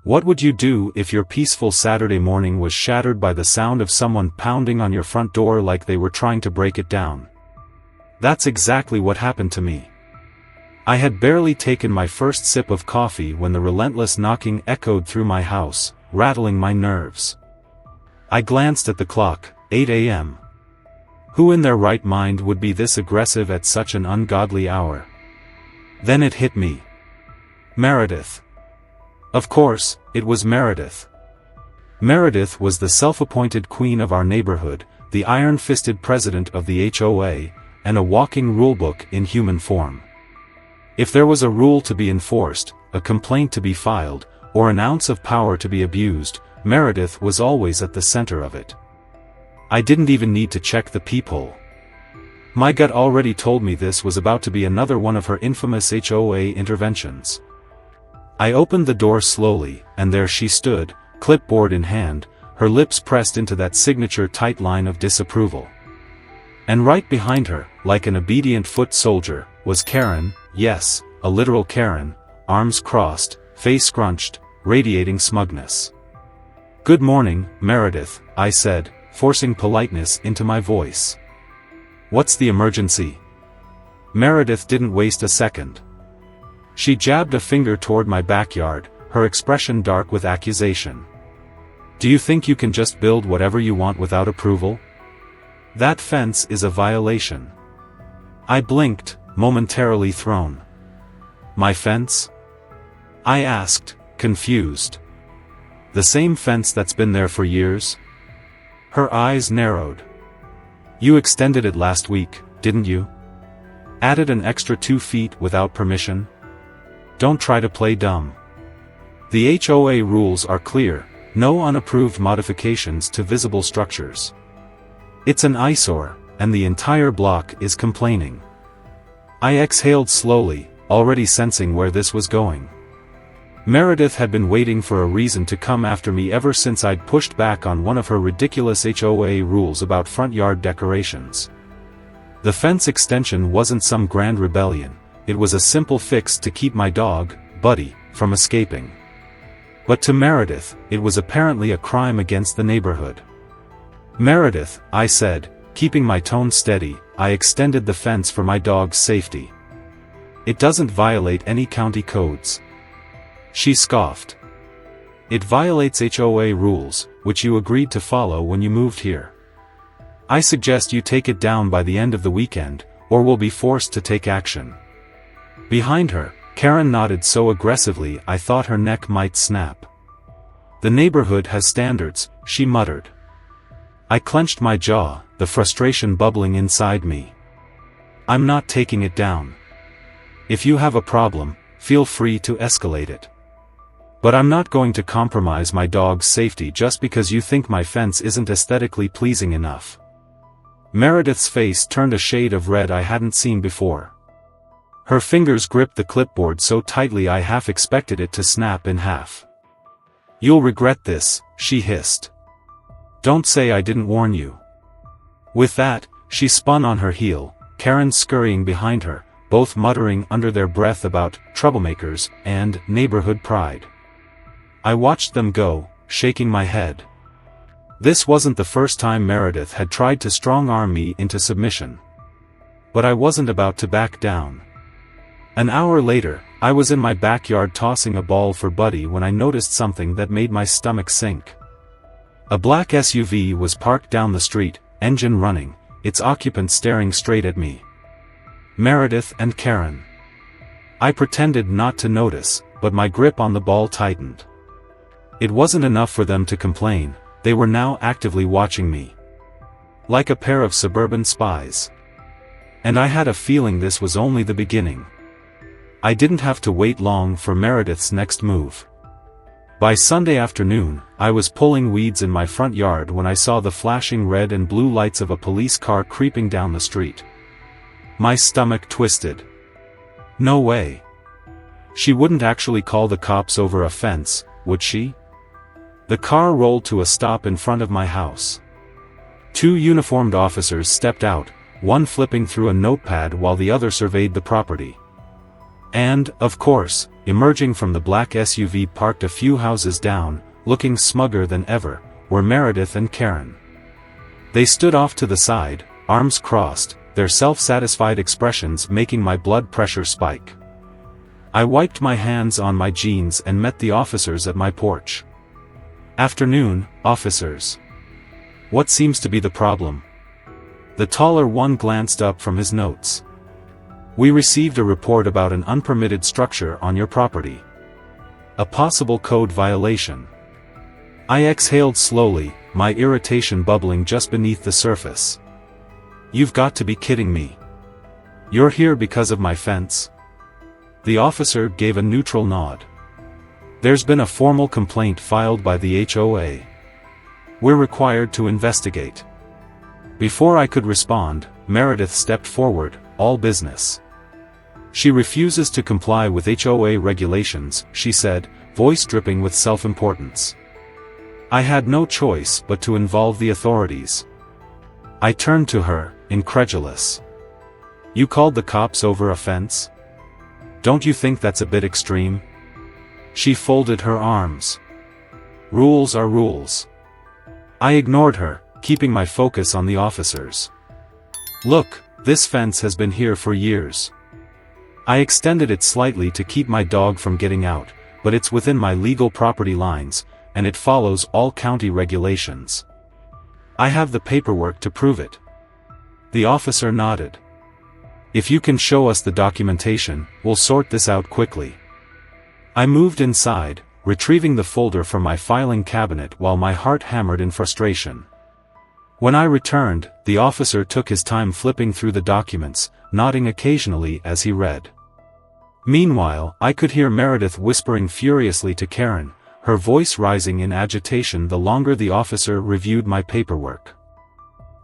What would you do if your peaceful Saturday morning was shattered by the sound of someone pounding on your front door like they were trying to break it down? That's exactly what happened to me. I had barely taken my first sip of coffee when the relentless knocking echoed through my house, rattling my nerves. I glanced at the clock, 8 a.m. Who in their right mind would be this aggressive at such an ungodly hour? Then it hit me. Meredith. Of course, it was Meredith. Meredith was the self-appointed queen of our neighborhood, the iron-fisted president of the HOA, and a walking rulebook in human form. If there was a rule to be enforced, a complaint to be filed, or an ounce of power to be abused, Meredith was always at the center of it. I didn't even need to check the peephole. My gut already told me this was about to be another one of her infamous HOA interventions. I opened the door slowly, and there she stood, clipboard in hand, her lips pressed into that signature tight line of disapproval. And right behind her, like an obedient foot soldier, was Karen, yes, a literal Karen, arms crossed, face scrunched, radiating smugness. "Good morning, Meredith," I said, forcing politeness into my voice. "What's the emergency?" Meredith didn't waste a second. She jabbed a finger toward my backyard, her expression dark with accusation. "Do you think you can just build whatever you want without approval? That fence is a violation." I blinked, momentarily thrown. "My fence?" I asked, confused. "The same fence that's been there for years?" Her eyes narrowed. "You extended it last week, didn't you? Added an extra 2 feet without permission? Don't try to play dumb. The HOA rules are clear, no unapproved modifications to visible structures. It's an eyesore, and the entire block is complaining." I exhaled slowly, already sensing where this was going. Meredith had been waiting for a reason to come after me ever since I'd pushed back on one of her ridiculous HOA rules about front yard decorations. The fence extension wasn't some grand rebellion, it was a simple fix to keep my dog, Buddy, from escaping. But to Meredith, it was apparently a crime against the neighborhood. "Meredith," I said, keeping my tone steady, "I extended the fence for my dog's safety. It doesn't violate any county codes." She scoffed. "It violates HOA rules, which you agreed to follow when you moved here. I suggest you take it down by the end of the weekend, or we'll be forced to take action." Behind her, Karen nodded so aggressively I thought her neck might snap. "The neighborhood has standards," she muttered. I clenched my jaw, the frustration bubbling inside me. "I'm not taking it down. If you have a problem, feel free to escalate it. But I'm not going to compromise my dog's safety just because you think my fence isn't aesthetically pleasing enough." Meredith's face turned a shade of red I hadn't seen before. Her fingers gripped the clipboard so tightly I half expected it to snap in half. "You'll regret this," she hissed. "Don't say I didn't warn you." With that, she spun on her heel, Karen scurrying behind her, both muttering under their breath about troublemakers and neighborhood pride. I watched them go, shaking my head. This wasn't the first time Meredith had tried to strong-arm me into submission. But I wasn't about to back down. An hour later, I was in my backyard tossing a ball for Buddy when I noticed something that made my stomach sink. A black SUV was parked down the street, engine running, its occupant staring straight at me. Meredith and Karen. I pretended not to notice, but my grip on the ball tightened. It wasn't enough for them to complain, they were now actively watching me. Like a pair of suburban spies. And I had a feeling this was only the beginning. I didn't have to wait long for Meredith's next move. By Sunday afternoon, I was pulling weeds in my front yard when I saw the flashing red and blue lights of a police car creeping down the street. My stomach twisted. No way. She wouldn't actually call the cops over a fence, would she? The car rolled to a stop in front of my house. 2 uniformed officers stepped out, one flipping through a notepad while the other surveyed the property. And, of course, emerging from the black SUV parked a few houses down, looking smugger than ever, were Meredith and Karen. They stood off to the side, arms crossed, their self-satisfied expressions making my blood pressure spike. I wiped my hands on my jeans and met the officers at my porch. "Afternoon, officers. What seems to be the problem?" The taller one glanced up from his notes. "We received a report about an unpermitted structure on your property. A possible code violation." I exhaled slowly, my irritation bubbling just beneath the surface. "You've got to be kidding me. You're here because of my fence?" The officer gave a neutral nod. "There's been a formal complaint filed by the HOA. We're required to investigate." Before I could respond, Meredith stepped forward, all business. "She refuses to comply with HOA regulations," she said, voice dripping with self-importance. I had no choice but to involve the authorities. I turned to her, incredulous. "You called the cops over a fence? Don't you think that's a bit extreme?" She folded her arms. "Rules are rules." I ignored her, keeping my focus on the officers. "Look, this fence has been here for years. I extended it slightly to keep my dog from getting out, but it's within my legal property lines, and it follows all county regulations. I have the paperwork to prove it." The officer nodded. "If you can show us the documentation, we'll sort this out quickly." I moved inside, retrieving the folder from my filing cabinet while my heart hammered in frustration. When I returned, the officer took his time flipping through the documents, nodding occasionally as he read. Meanwhile, I could hear Meredith whispering furiously to Karen, her voice rising in agitation the longer the officer reviewed my paperwork.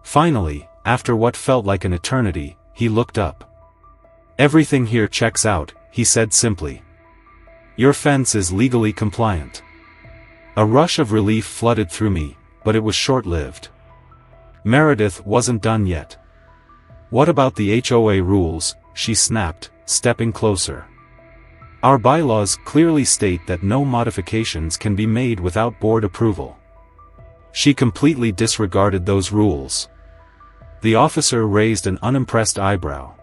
Finally, after what felt like an eternity, he looked up. "Everything here checks out," he said simply. "Your fence is legally compliant." A rush of relief flooded through me, but it was short-lived. Meredith wasn't done yet. "What about the HOA rules?" she snapped, stepping closer. "Our bylaws clearly state that no modifications can be made without board approval." She completely disregarded those rules. The officer raised an unimpressed eyebrow.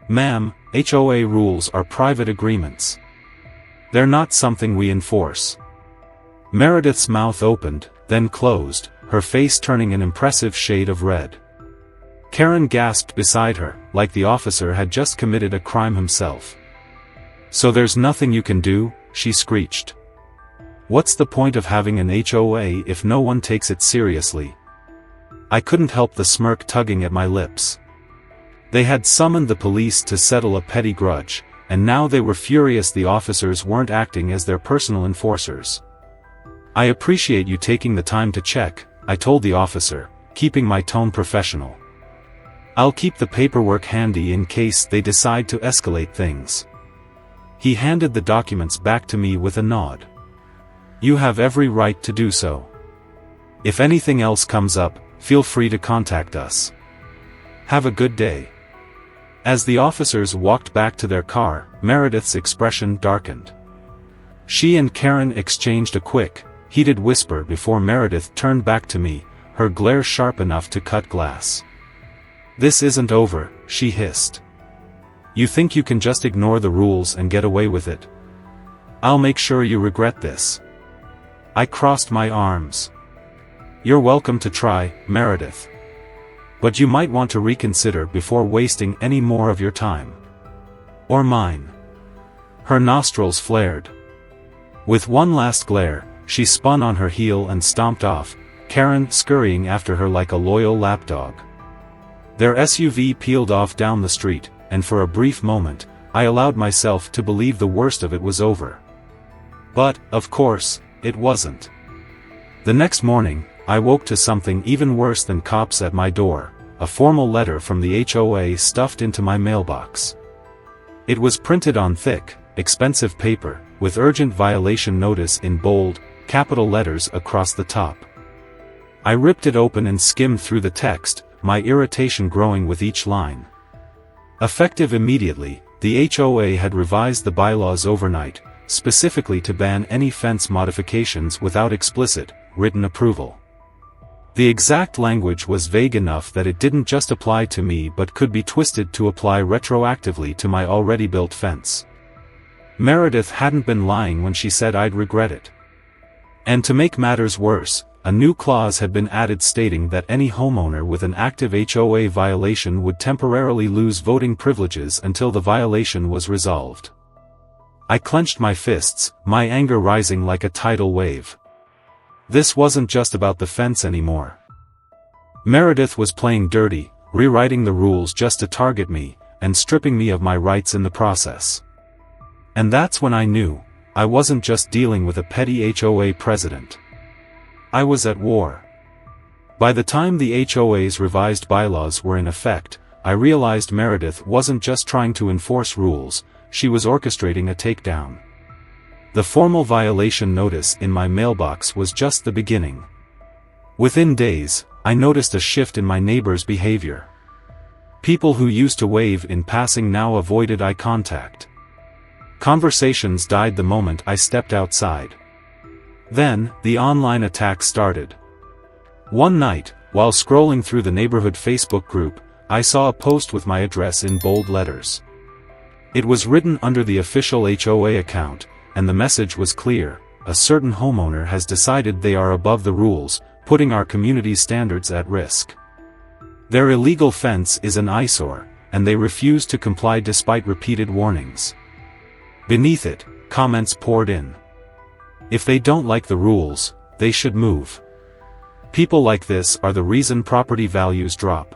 "Ma'am, HOA rules are private agreements. They're not something we enforce." Meredith's mouth opened, then closed, her face turning an impressive shade of red. Karen gasped beside her, like the officer had just committed a crime himself. "So there's nothing you can do?" she screeched. "What's the point of having an HOA if no one takes it seriously?" I couldn't help the smirk tugging at my lips. They had summoned the police to settle a petty grudge, and now they were furious the officers weren't acting as their personal enforcers. "I appreciate you taking the time to check," I told the officer, keeping my tone professional. "I'll keep the paperwork handy in case they decide to escalate things." He handed the documents back to me with a nod. "You have every right to do so. If anything else comes up, feel free to contact us. Have a good day." As the officers walked back to their car, Meredith's expression darkened. She and Karen exchanged a quick, heated whisper before Meredith turned back to me, her glare sharp enough to cut glass. "This isn't over," she hissed. "You think you can just ignore the rules and get away with it? I'll make sure you regret this." I crossed my arms. "You're welcome to try, Meredith. But you might want to reconsider before wasting any more of your time. Or mine." Her nostrils flared. With one last glare, she spun on her heel and stomped off, Karen scurrying after her like a loyal lapdog. Their SUV peeled off down the street, and for a brief moment, I allowed myself to believe the worst of it was over. But, of course, it wasn't. The next morning, I woke to something even worse than cops at my door, a formal letter from the HOA stuffed into my mailbox. It was printed on thick, expensive paper, with urgent violation notice in bold, capital letters across the top. I ripped it open and skimmed through the text, my irritation growing with each line. Effective immediately, the HOA had revised the bylaws overnight, specifically to ban any fence modifications without explicit, written approval. The exact language was vague enough that it didn't just apply to me but could be twisted to apply retroactively to my already built fence. Meredith hadn't been lying when she said I'd regret it. And to make matters worse, a new clause had been added stating that any homeowner with an active HOA violation would temporarily lose voting privileges until the violation was resolved. I clenched my fists, my anger rising like a tidal wave. This wasn't just about the fence anymore. Meredith was playing dirty, rewriting the rules just to target me, and stripping me of my rights in the process. And that's when I knew, I wasn't just dealing with a petty HOA president. I was at war. By the time the HOA's revised bylaws were in effect, I realized Meredith wasn't just trying to enforce rules, she was orchestrating a takedown. The formal violation notice in my mailbox was just the beginning. Within days, I noticed a shift in my neighbors' behavior. People who used to wave in passing now avoided eye contact. Conversations died the moment I stepped outside. Then, the online attack started. One night, while scrolling through the neighborhood Facebook group, I saw a post with my address in bold letters. It was written under the official HOA account, and the message was clear: a certain homeowner has decided they are above the rules, putting our community's standards at risk. Their illegal fence is an eyesore, and they refuse to comply despite repeated warnings. Beneath it, comments poured in. If they don't like the rules, they should move. People like this are the reason property values drop.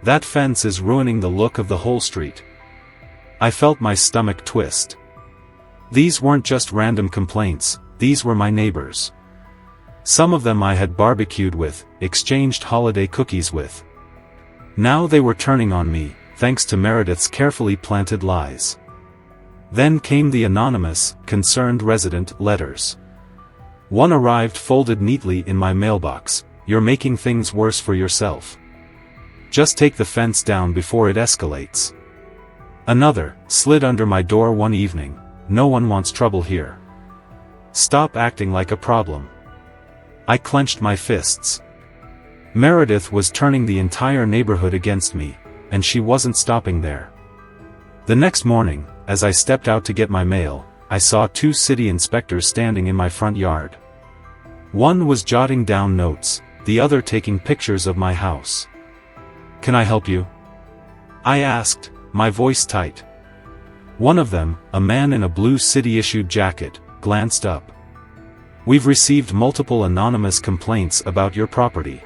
That fence is ruining the look of the whole street. I felt my stomach twist. These weren't just random complaints, these were my neighbors. Some of them I had barbecued with, exchanged holiday cookies with. Now they were turning on me, thanks to Meredith's carefully planted lies. Then came the anonymous, concerned resident letters. One arrived folded neatly in my mailbox: "You're making things worse for yourself. Just take the fence down before it escalates." Another slid under my door one evening: "No one wants trouble here. Stop acting like a problem." I clenched my fists. Meredith was turning the entire neighborhood against me, and she wasn't stopping there. The next morning, as I stepped out to get my mail, I saw two city inspectors standing in my front yard. One was jotting down notes, the other taking pictures of my house. "Can I help you?" I asked, my voice tight. One of them, a man in a blue city-issued jacket, glanced up. "We've received multiple anonymous complaints about your property.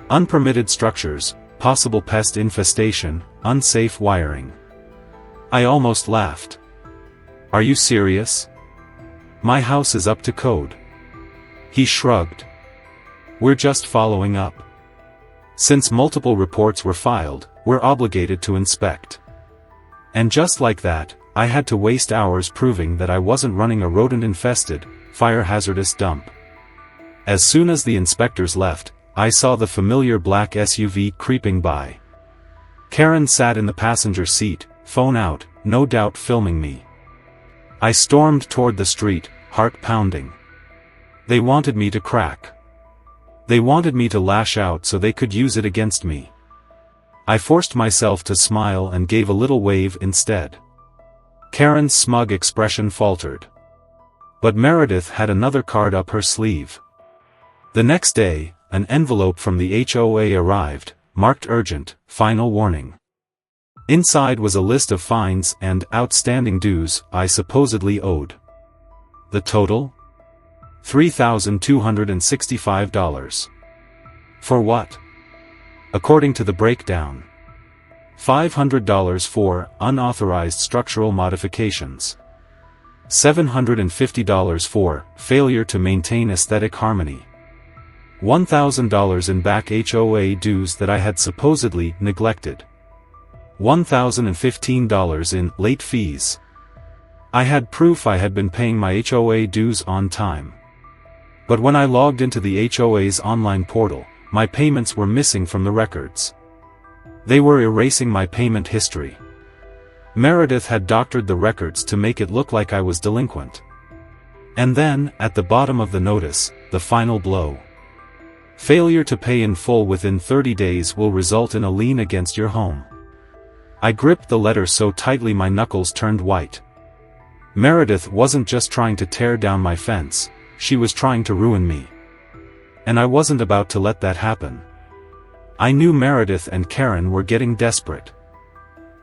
Unpermitted structures, possible pest infestation, unsafe wiring." I almost laughed. "Are you serious? My house is up to code." He shrugged. "We're just following up. Since multiple reports were filed, we're obligated to inspect." And just like that, I had to waste hours proving that I wasn't running a rodent-infested, fire-hazardous dump. As soon as the inspectors left, I saw the familiar black SUV creeping by. Karen sat in the passenger seat, phone out, no doubt filming me. I stormed toward the street, heart pounding. They wanted me to crack. They wanted me to lash out so they could use it against me. I forced myself to smile and gave a little wave instead. Karen's smug expression faltered. But Meredith had another card up her sleeve. The next day, an envelope from the HOA arrived, marked urgent, final warning. Inside was a list of fines and outstanding dues I supposedly owed. The total? $3,265. For what? According to the breakdown, $500 for unauthorized structural modifications, $750 for failure to maintain aesthetic harmony, $1,000 in back HOA dues that I had supposedly neglected, $1,015 in late fees. I had proof I had been paying my HOA dues on time. But when I logged into the HOA's online portal, my payments were missing from the records. They were erasing my payment history. Meredith had doctored the records to make it look like I was delinquent. And then, at the bottom of the notice, the final blow. Failure to pay in full within 30 days will result in a lien against your home. I gripped the letter so tightly my knuckles turned white. Meredith wasn't just trying to tear down my fence, she was trying to ruin me. And I wasn't about to let that happen. I knew Meredith and Karen were getting desperate.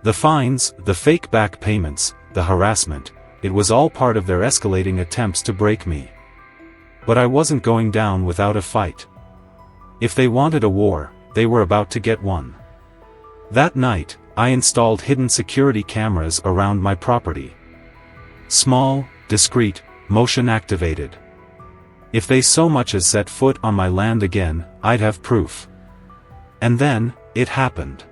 The fines, the fake back payments, the harassment, it was all part of their escalating attempts to break me. But I wasn't going down without a fight. If they wanted a war, they were about to get one. That night, I installed hidden security cameras around my property. Small, discreet, motion-activated. If they so much as set foot on my land again, I'd have proof. And then, it happened.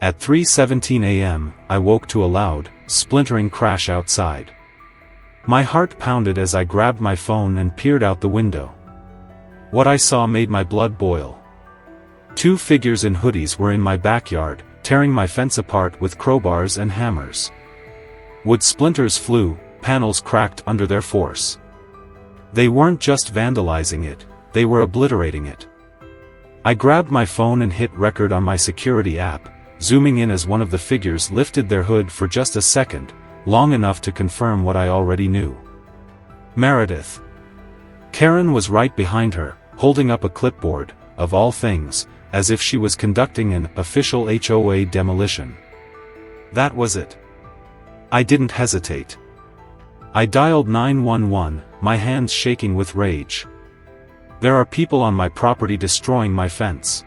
At 3:17 a.m., I woke to a loud, splintering crash outside. My heart pounded as I grabbed my phone and peered out the window. What I saw made my blood boil. Two figures in hoodies were in my backyard, tearing my fence apart with crowbars and hammers. Wood splinters flew, panels cracked under their force. They weren't just vandalizing it, they were obliterating it. I grabbed my phone and hit record on my security app, zooming in as one of the figures lifted their hood for just a second, long enough to confirm what I already knew. Meredith. Karen was right behind her, holding up a clipboard, of all things, as if she was conducting an official HOA demolition. That was it. I didn't hesitate. I dialed 911, my hands shaking with rage. There are people on my property destroying my fence.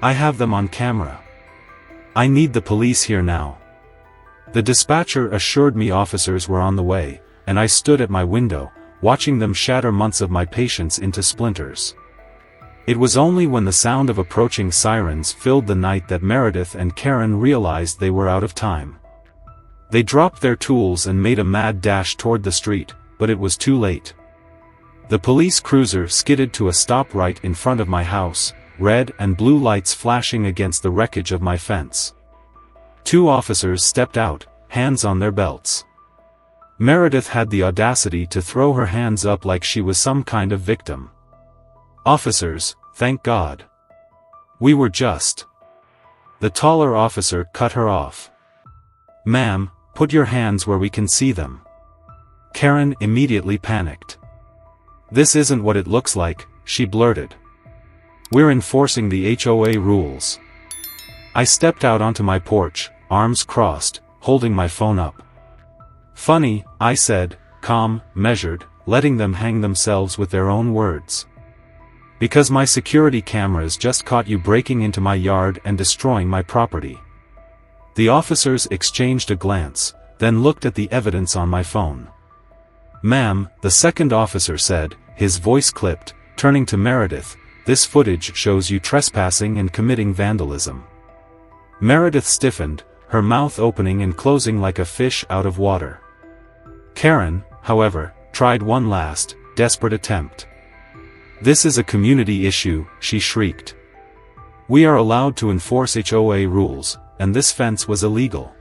I have them on camera. I need the police here now. The dispatcher assured me officers were on the way, and I stood at my window, watching them shatter months of my patience into splinters. It was only when the sound of approaching sirens filled the night that Meredith and Karen realized they were out of time. They dropped their tools and made a mad dash toward the street, but it was too late. The police cruiser skidded to a stop right in front of my house, red and blue lights flashing against the wreckage of my fence. Two officers stepped out, hands on their belts. Meredith had the audacity to throw her hands up like she was some kind of victim. Officers, thank God. We were just. The taller officer cut her off. Ma'am, put your hands where we can see them. Karen immediately panicked. This isn't what it looks like, she blurted. We're enforcing the HOA rules. I stepped out onto my porch, arms crossed, holding my phone up. Funny, I said, calm, measured, letting them hang themselves with their own words. Because my security cameras just caught you breaking into my yard and destroying my property. The officers exchanged a glance, then looked at the evidence on my phone. Ma'am, the second officer said, his voice clipped, turning to Meredith, this footage shows you trespassing and committing vandalism. Meredith stiffened, her mouth opening and closing like a fish out of water. Karen, however, tried one last, desperate attempt. This is a community issue, she shrieked. We are allowed to enforce HOA rules, and this fence was illegal.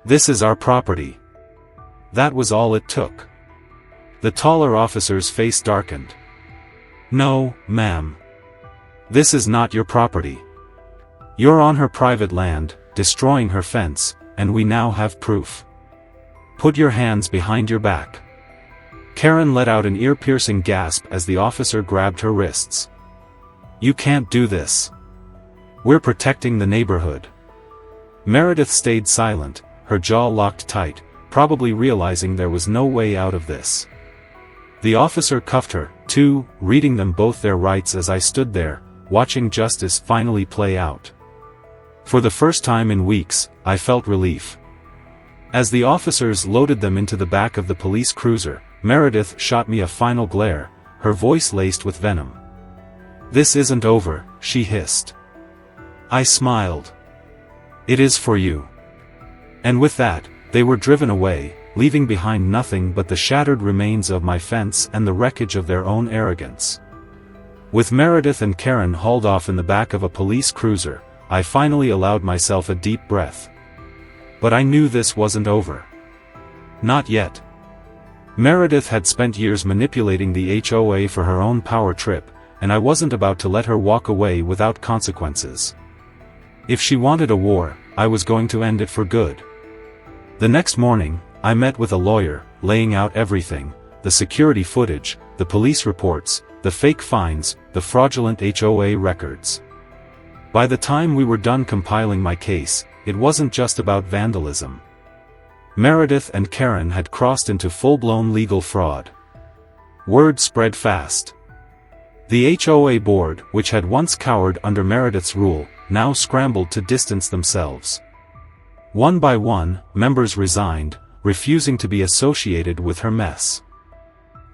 This is our property. That was all it took. The taller officer's face darkened. No, ma'am. This is not your property. You're on her private land, destroying her fence, and we now have proof. Put your hands behind your back. Karen let out an ear-piercing gasp as the officer grabbed her wrists. You can't do this. We're protecting the neighborhood. Meredith stayed silent, her jaw locked tight, probably realizing there was no way out of this. The officer cuffed her, too, reading them both their rights as I stood there, watching justice finally play out. For the first time in weeks, I felt relief. As the officers loaded them into the back of the police cruiser, Meredith shot me a final glare, her voice laced with venom. This isn't over, she hissed. I smiled. It is for you. And with that, they were driven away, leaving behind nothing but the shattered remains of my fence and the wreckage of their own arrogance. With Meredith and Karen hauled off in the back of a police cruiser, I finally allowed myself a deep breath. But I knew this wasn't over. Not yet. Meredith had spent years manipulating the HOA for her own power trip, and I wasn't about to let her walk away without consequences. If she wanted a war, I was going to end it for good. The next morning, I met with a lawyer, laying out everything: the security footage, the police reports, the fake fines, the fraudulent HOA records. By the time we were done compiling my case, it wasn't just about vandalism. Meredith and Karen had crossed into full-blown legal fraud. Word spread fast. The HOA board, which had once cowered under Meredith's rule, now scrambled to distance themselves. One by one, members resigned, refusing to be associated with her mess.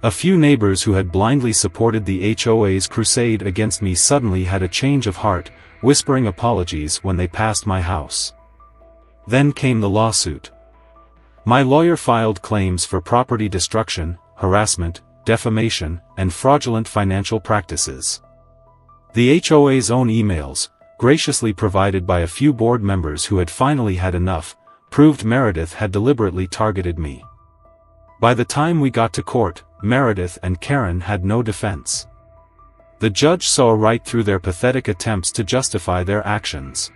A few neighbors who had blindly supported the HOA's crusade against me suddenly had a change of heart, whispering apologies when they passed my house. Then came the lawsuit. My lawyer filed claims for property destruction, harassment, defamation, and fraudulent financial practices. The HOA's own emails, graciously provided by a few board members who had finally had enough, proved Meredith had deliberately targeted me. By the time we got to court, Meredith and Karen had no defense. The judge saw right through their pathetic attempts to justify their actions.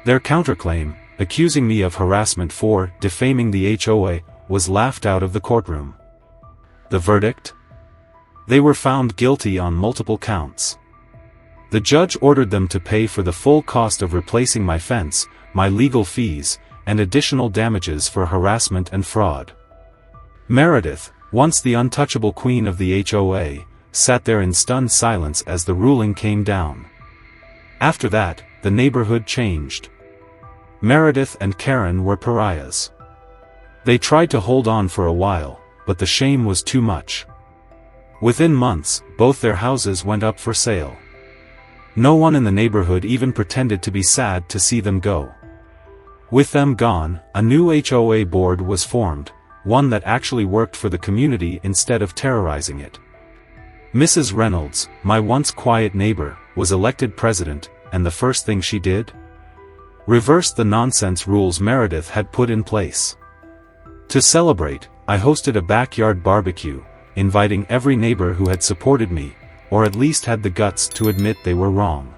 Their counterclaim, accusing me of harassment for defaming the HOA, was laughed out of the courtroom. The verdict? They were found guilty on multiple counts. The judge ordered them to pay for the full cost of replacing my fence, my legal fees, and additional damages for harassment and fraud. Meredith, once the untouchable queen of the HOA, sat there in stunned silence as the ruling came down. After that, the neighborhood changed. Meredith and Karen were pariahs. They tried to hold on for a while, but the shame was too much. Within months, both their houses went up for sale. No one in the neighborhood even pretended to be sad to see them go. With them gone, a new HOA board was formed, one that actually worked for the community instead of terrorizing it. Mrs. Reynolds, my once quiet neighbor, was elected president, and the first thing she did? Reversed the nonsense rules Meredith had put in place. To celebrate, I hosted a backyard barbecue, inviting every neighbor who had supported me, or at least had the guts to admit they were wrong.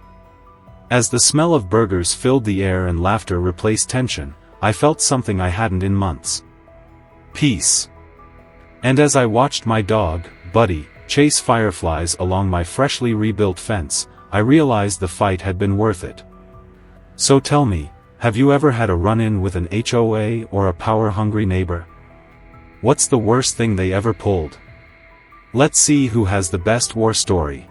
As the smell of burgers filled the air and laughter replaced tension, I felt something I hadn't in months. Peace. And as I watched my dog, Buddy, chase fireflies along my freshly rebuilt fence, I realized the fight had been worth it. So tell me, have you ever had a run-in with an HOA or a power-hungry neighbor? What's the worst thing they ever pulled? Let's see who has the best war story.